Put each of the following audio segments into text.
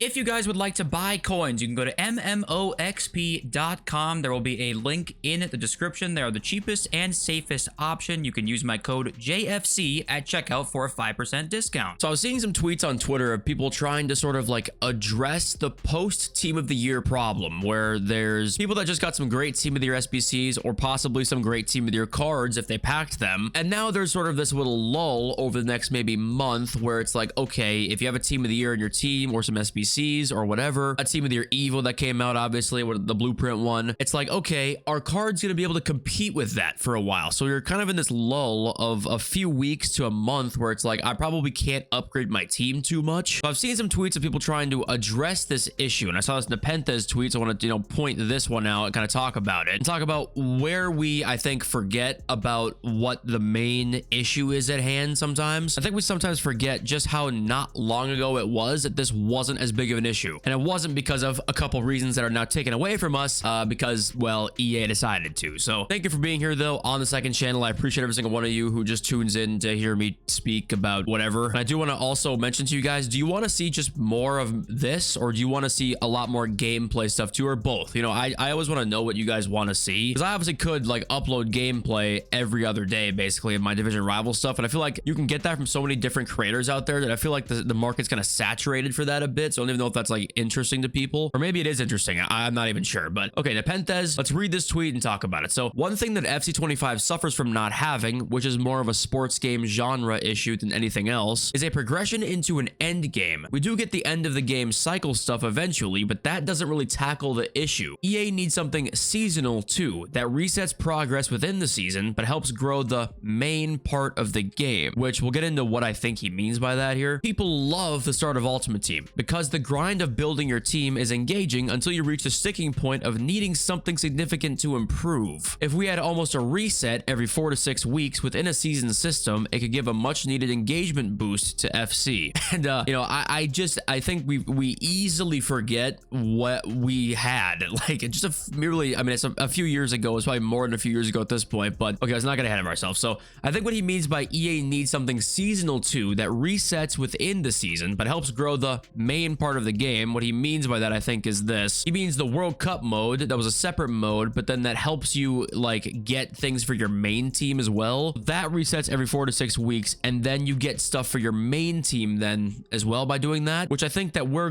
If you guys would like to buy coins, you can go to MMOXP.com. There will be a link in the description. They are the cheapest and safest option. You can use my code JFC at checkout for a 5% discount. So I was seeing some tweets on Twitter of people trying to sort of like address the post Team of the Year problem, where there's people that just got some great Team of the Year SBCs or possibly some great Team of the Year cards if they packed them. And now there's sort of this little lull over the next maybe month where it's like, okay, if you have a Team of the Year in your team or some SBCs or whatever, a Team of the Year Evo that came out, obviously, with the blueprint one, it's like, okay, our card's gonna be able to compete with that for a while. So you're kind of in this lull of a few weeks to a month where it's like, I probably can't upgrade my team too much. So I've seen some tweets of people trying to address this issue, and I saw this Nepenthes tweet, so I want to, point this one out and kind of talk about it and talk about where we, I think, forget about what the main issue is at hand sometimes. I think we sometimes forget just how not long ago it was that this wasn't as big of an issue. And it wasn't because of a couple reasons that are now taken away from us because, well, EA decided to. So thank you for being here, though, on the second channel. I appreciate every single one of you who just tunes in to hear me speak about whatever. And I do want to also mention to you guys, do you want to see just more of this, or do you want to see a lot more gameplay stuff too, or both? I always want to know what you guys want to see, because I obviously could like upload gameplay every other day basically of my division rival stuff, and I feel like you can get that from so many different creators out there that I feel like the market's kind of saturated for that a bit. So I don't even know if that's like interesting to people, or maybe it is interesting. I'm not even sure. But okay, Nepenthes, let's read this tweet and talk about it. So one thing that FC25 suffers from not having, which is more of a sports game genre issue than anything else, is a progression into an end game. We do get the end of the game cycle stuff eventually, but that doesn't really tackle the issue. EA needs something seasonal too, that resets progress within the season, but helps grow the main part of the game, which we'll get into what I think he means by that here. People love the start of Ultimate Team because the grind of building your team is engaging until you reach the sticking point of needing something significant to improve. If we had almost a reset every 4 to 6 weeks within a season system, it could give a much needed engagement boost to FC. And I think we easily forget what we had like just it's a few years ago. It's probably more than a few years ago at this point, but okay, let's not get ahead of ourselves. So I think what he means by EA needs something seasonal too that resets within the season but helps grow the main part of the game. What he means by that, I think, is this. He means the World Cup mode that was a separate mode, but then that helps you like get things for your main team as well. That resets every 4 to 6 weeks, and then you get stuff for your main team then as well by doing that, which I think that we're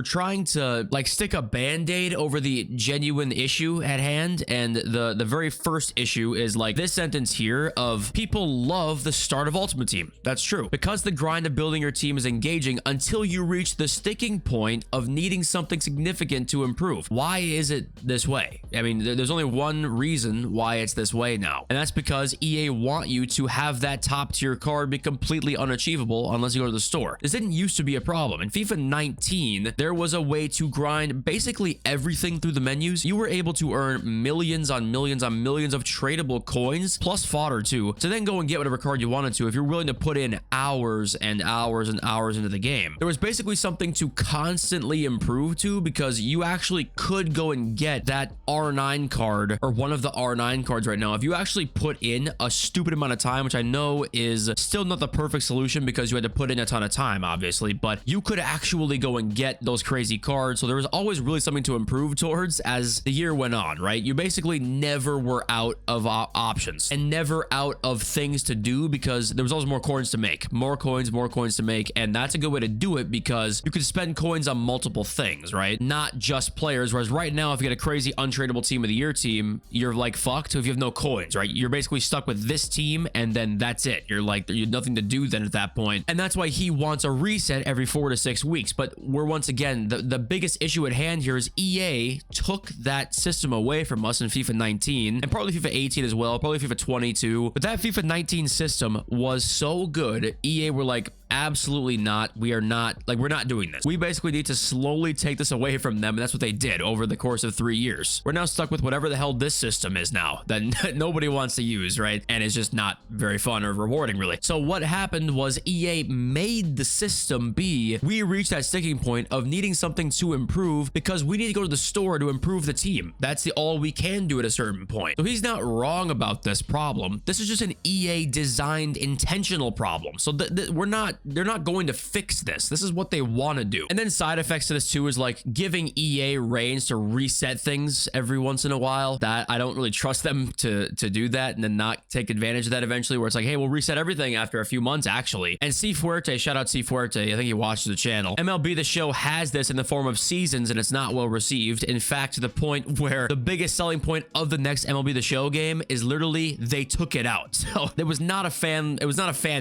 trying to like stick a band-aid over the genuine issue at hand. And the very first issue is like this sentence here of people love the start of Ultimate Team. That's true, because the grind of building your team is engaging until you reach the sticking point of needing something significant to improve. Why is it this way? I mean, there's only one reason why it's this way now, and that's because EA want you to have that top tier card be completely unachievable unless you go to the store. This didn't used to be a problem. In FIFA 19, there was a way to grind basically everything through the menus. You were able to earn millions on millions on millions of tradable coins, plus fodder too, to then go and get whatever card you wanted to if you're willing to put in hours and hours and hours into the game. There was basically something to constantly improve to, because you actually could go and get that R9 card or one of the R9 cards right now if you actually put in a stupid amount of time, which I know is still not the perfect solution because you had to put in a ton of time, obviously, but you could actually go and get those crazy cards. So there was always really something to improve towards as the year went on, right? You basically never were out of options and never out of things to do, because there was always more coins to make, more coins to make. And that's a good way to do it because you could spend coins on multiple things, right? Not just players. Whereas right now, if you get a crazy untradeable Team of the Year team, you're like fucked if you have no coins, right? You're basically stuck with this team and then that's it. You're like, you have nothing to do then at that point. And that's why he wants a reset every 4 to 6 weeks. But we're once again, the biggest issue at hand here is EA took that system away from us in FIFA 19 and probably FIFA 18 as well, probably FIFA 22. But that FIFA 19 system was so good, EA were like, absolutely not. We're not doing this. We basically need to slowly take this away from them, and that's what they did over the course of 3 years. We're now stuck with whatever the hell this system is now that nobody wants to use, right? And it's just not very fun or rewarding, really. So what happened was EA made the system be, we reached that sticking point of needing something to improve because we need to go to the store to improve the team. That's the all we can do at a certain point. So he's not wrong about this problem. This is just an EA designed intentional problem. So we're not they're not going to fix this. This is what they want to do. And then side effects to this too is like giving EA reins to reset things every once in a while. That I don't really trust them to do that and then not take advantage of that eventually, where it's like, hey, we'll reset everything after a few months actually. And C Fuerte, shout out C Fuerte, I think he watches the channel. MLB The Show has this in the form of seasons, and it's not well received. In fact, to the point where the biggest selling point of the next MLB The Show game is literally they took it out. So it was not a fan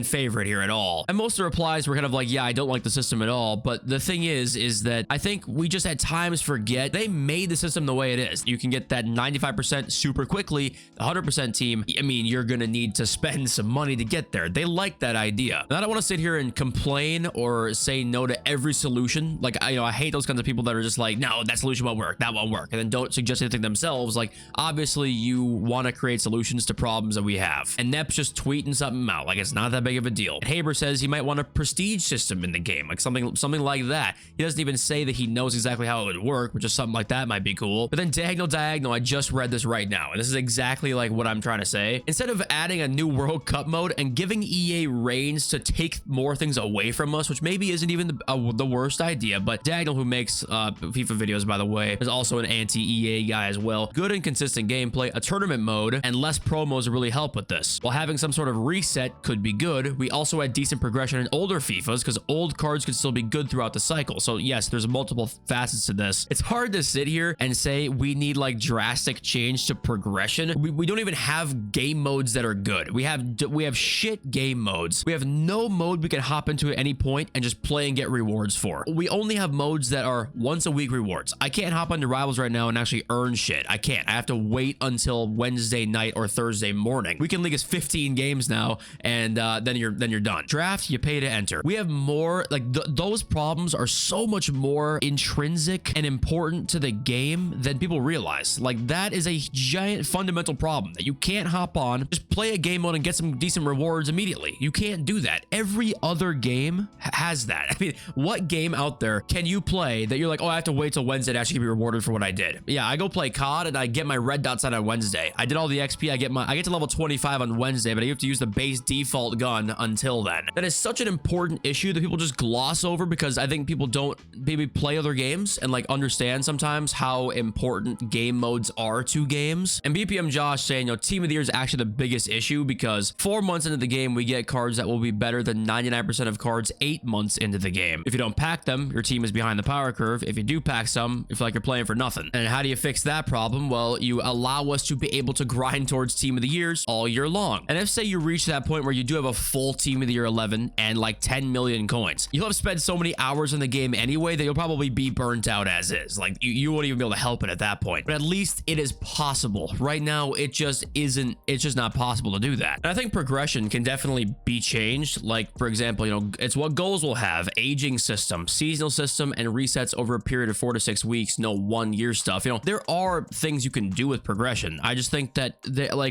favorite here at all. And most of the replies were kind of like, yeah, I don't like the system at all. But the thing is that I think we just at times forget they made the system the way it is. You can get that 95% super quickly. The 100% team, I mean, you're gonna need to spend some money to get there. They like that idea. And I don't want to sit here and complain or say no to every solution. Like, I hate those kinds of people that are just like, no, that solution won't work, that won't work, and then don't suggest anything themselves. Like, obviously you want to create solutions to problems that we have. And Nep's just tweeting something out like it's not that big of a deal. And Haber says he might want a prestige system in the game, like something like that. He doesn't even say that he knows exactly how it would work, but just something like that might be cool. But then Diagonal, I just read this right now, and this is exactly like what I'm trying to say. Instead of adding a new World Cup mode and giving EA reins to take more things away from us, which maybe isn't even the worst idea, but Diagonal, who makes FIFA videos, by the way, is also an anti-EA guy as well. Good and consistent gameplay, a tournament mode, and less promos really help with this. While having some sort of reset could be good, we also had decent progression in older FIFAs because old cards could still be good throughout the cycle. So yes, there's multiple facets to this. It's hard to sit here and say we need like drastic change to progression. We don't even have game modes that are good. We have shit game modes. We have no mode we can hop into at any point and just play and get rewards for. We only have modes that are once a week rewards. I can't hop onto Rivals right now and actually earn shit. I can't. I have to wait until Wednesday night or Thursday morning. Weekend League is 15 games now, and then you're done. Draft, you pay to enter. We have more like those problems are so much more intrinsic and important to the game than people realize. Like, that is a giant fundamental problem that you can't hop on, just play a game mode and get some decent rewards immediately. You can't do that. Every other game has that. I mean, what game out there can you play that you're like, oh, I have to wait till Wednesday to actually be rewarded for what I did? Yeah, I go play COD and I get my red dots on Wednesday. I did all the XP. I get to level 25 on Wednesday, but I have to use the base default gun until then. That is such an important issue that people just gloss over because I think people don't maybe play other games and like understand sometimes how important game modes are to games. And BPM Josh saying, Team of the Year is actually the biggest issue because 4 months into the game, we get cards that will be better than 99% of cards 8 months into the game. If you don't pack them, your team is behind the power curve. If you do pack some, you feel like you're playing for nothing. And how do you fix that problem? Well, you allow us to be able to grind towards Team of the Years all year long. And if say you reach that point where you do have a full Team of the Year 11 and like 10 million coins, you'll have spent so many hours in the game anyway that you'll probably be burnt out as is. Like, you won't even be able to help it at that point. But at least it is possible. Right now, it just isn't. It's just not possible to do that. And I think progression can definitely be changed. Like, for example, it's what goals will have: aging system, seasonal system, and resets over a period of 4 to 6 weeks. No 1 year stuff. There are things you can do with progression. I just think that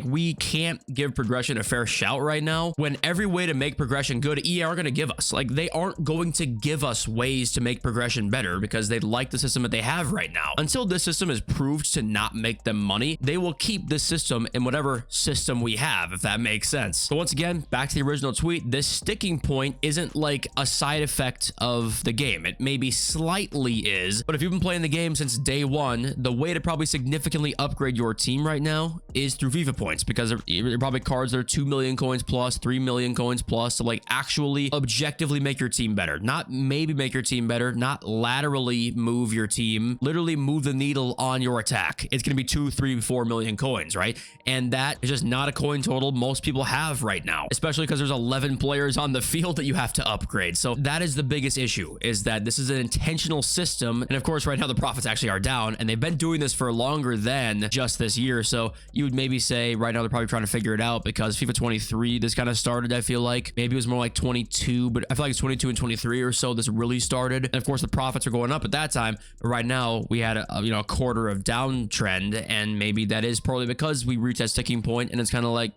we can't give progression a fair shout right now when every way to make progression good, EA aren't going to give us. Like, they aren't going to give us ways to make progression better because they like the system that they have right now. Until this system is proved to not make them money, they will keep this system in whatever system we have, if that makes sense. So once again, back to the original tweet, this sticking point isn't like a side effect of the game. It maybe slightly is, but if you've been playing the game since day one, the way to probably significantly upgrade your team right now is through FIFA points, because they're probably cards that are 2 million coins plus, 3 million coins plus, to like actually objectively make your team better. Not maybe make your team better, not laterally move your team, literally move the needle on your attack. It's going to be 2, 3, 4 million coins, right? And that is just not a coin total most people have right now, especially because there's 11 players on the field that you have to upgrade. So that is the biggest issue, is that this is an intentional system. And of course, right now the profits actually are down, and they've been doing this for longer than just this year. So you would maybe say right now they're probably trying to figure it out, because FIFA 23, this kind of started, I feel like. Maybe it was more like 22, but I feel like it's 22 and 23 or so this really started. And of course the profits are going up at that time, but right now we had a quarter of downtrend, and maybe that is probably because we reached that sticking point, and it's kind of like,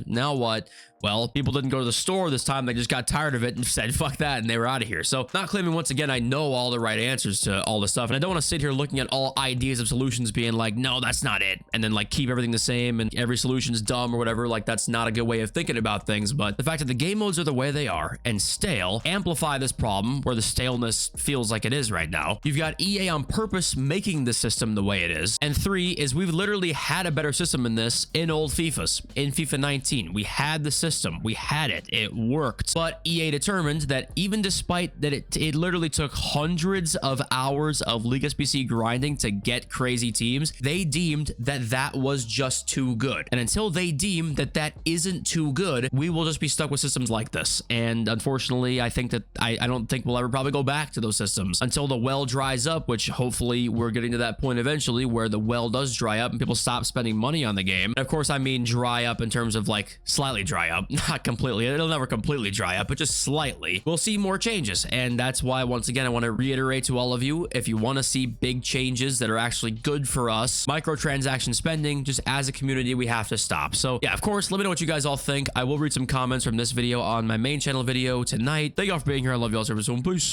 now what? Well, people didn't go to the store this time. They just got tired of it and said, fuck that, and they were out of here. So not claiming, once again, I know all the right answers to all this stuff. And I don't want to sit here looking at all ideas of solutions being like, no, that's not it. And then like keep everything the same and every solution's dumb or whatever. Like that's not a good way of thinking about things. But the fact that the game modes are the way they are and stale amplify this problem where the staleness feels like it is right now. You've got EA on purpose making the system the way it is. And 3 is we've literally had a better system in this in old FIFAs. In FIFA 19, we had the system. We had it. It worked. But EA determined that even despite that it literally took hundreds of hours of League SBC grinding to get crazy teams, they deemed that that was just too good. And until they deem that that isn't too good, we will just be stuck with systems like this. And unfortunately, I think that I don't think we'll ever probably go back to those systems until the well dries up, which hopefully we're getting to that point eventually where the well does dry up and people stop spending money on the game. And of course, I mean dry up in terms of like slightly dry up. Not completely. It'll never completely dry up, but just slightly. We'll see more changes. And that's why, once again, I want to reiterate to all of you, if you want to see big changes that are actually good for us, microtransaction spending, just as a community, we have to stop. So yeah, of course, let me know what you guys all think. I will read some comments from this video on my main channel video tonight. Thank you all for being here. I love you all. Peace.